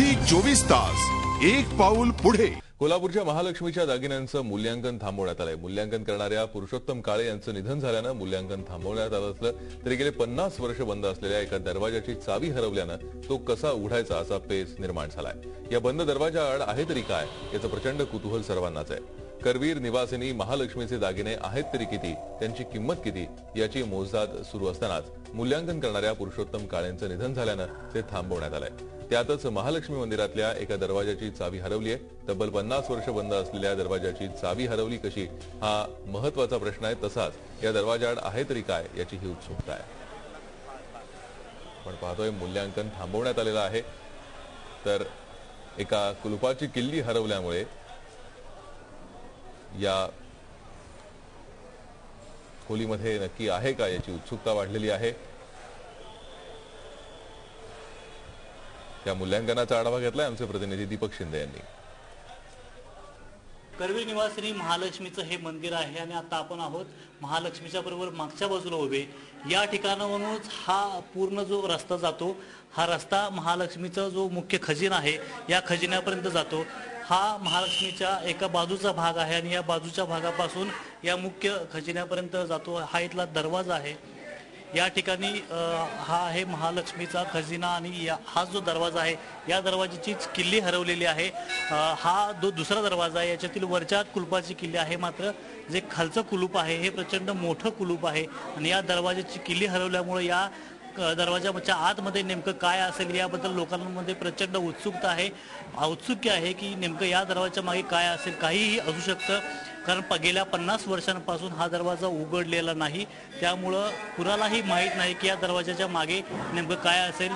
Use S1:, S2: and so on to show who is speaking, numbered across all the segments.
S1: Zee 24 तास एक पाऊल पुढे।
S2: कोल्हापूरच्या महालक्ष्मीच्या दागिन्यांचं मूल्यांकन थांबवण्यात आलंय। मूल्यांकन करणाऱ्या पुरुषोत्तम काळे यांचं निधन झाल्यानं मूल्यांकन थांबवण्यात आलं असलं तरी गेले 50 वर्ष बंद असलेल्या एका दरवाजाची चावी हरवल्यानं तो कसा उघडायचा असा पेच निर्माण झालाय। या बंद दरवाजाआड आहे तरी काय याचं प्रचंड कुतूहल सर्वांनाच आहे। करवीर निवासिनी महालक्ष्मीचे दागिने आहेत तरी किती, त्यांची किंमत किती याची मोजदाद सुरू असतानाच मूल्यांकन करणाऱ्या पुरुषोत्तम काळेंचं निधन झाल्यानं ते थांबवण्यात आलंय। त्यातच महालक्ष्मी मंदिरातल्या एका दरवाजाची चावी हरवली आहे। तब्बल 50 वर्ष बंद असलेल्या दरवाजाची चावी हरवली कशी हा महत्त्वाचा प्रश्न आहे। तसाच या दरवाजाआड आहे तरी काय याची ही उत्सुकता आहे। पण पाहतोय मूल्यांकन थांबवण्यात आलेलं आहे, तर एका कुलुपाची किल्ली हरवल्यामुळे या खोलीमध्ये नक्की आहे का याची उत्सुकता वाढलेली आहे। त्या मूल्यांकनाचा आढावा घेतलाय आमचे प्रतिनिधी दीपक शिंदे यांनी।
S3: करवीर निवासिनी महालक्ष्मीचं हे मंदिर आहे आणि आता आपण आहोत महालक्ष्मीच्या बरोबर मागच्या बाजूला उभे। या ठिकाणावरूनच हा पूर्ण जो रस्ता जातो, हा रस्ता महालक्ष्मीचा जो मुख्य खजिना आहे या खजिन्यापर्यंत जातो। हा महालक्ष्मीच्या एका बाजूचा भाग आहे आणि या बाजूच्या भागापासून या मुख्य खजिन्यापर्यंत जातो। हा इथला दरवाजा आहे। या ठिकाणी हा आहे महालक्ष्मीचा खजिना आणि हा जो दरवाजा आहे या दरवाजाची किल्ली हरवलेली आहे। हा जो दुसरा दरवाजा आहे याच्यातील वरच्या कुलुपाची किल्ली आहे, मात्र जे खालचं कुलूप आहे हे प्रचंड मोठं कुलूप आहे आणि या दरवाजाची किल्ली हरवल्यामुळे या दरवाजाच्या आतमध्ये नेमकं काय असेल याबद्दल लोकांमध्ये प्रचंड उत्सुकता आहे। औत्सुक्य आहे की नेमकं या दरवाजाच्या मागे काय असेल, काहीही असू शकतं, कारण गेल्या 50 वर्षांपासून हा दरवाजा उघडलेला नाही। त्यामुळं कुणालाही माहीत नाही की या दरवाजाच्या मागे नेमकं काय असेल।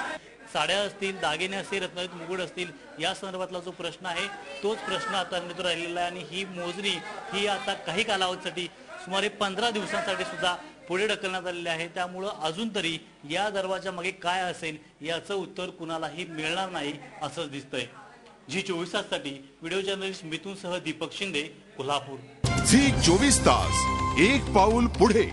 S3: साड्या असतील, दागिने असतील, रत्नागिरीत मुकुट असतील, या संदर्भातला जो प्रश्न आहे तोच प्रश्न आता राहिलेला आहे आणि ही मोजणी ही आता काही कालावधीसाठी सुमारे 15 दिवसांसाठी सुद्धा पुढे ढकलण्यात आलेले आहे। त्यामुळं अजून तरी या दरवाजा मागे काय असेल याचं उत्तर कुणालाही मिळणार नाही असंच दिसतंय। झी 24 ताससाठी व्हिडिओ जर्नलिस्ट मिथुनसह दीपक शिंदे, कोल्हापूर।
S1: झी 24 तास एक पाऊल पुढे।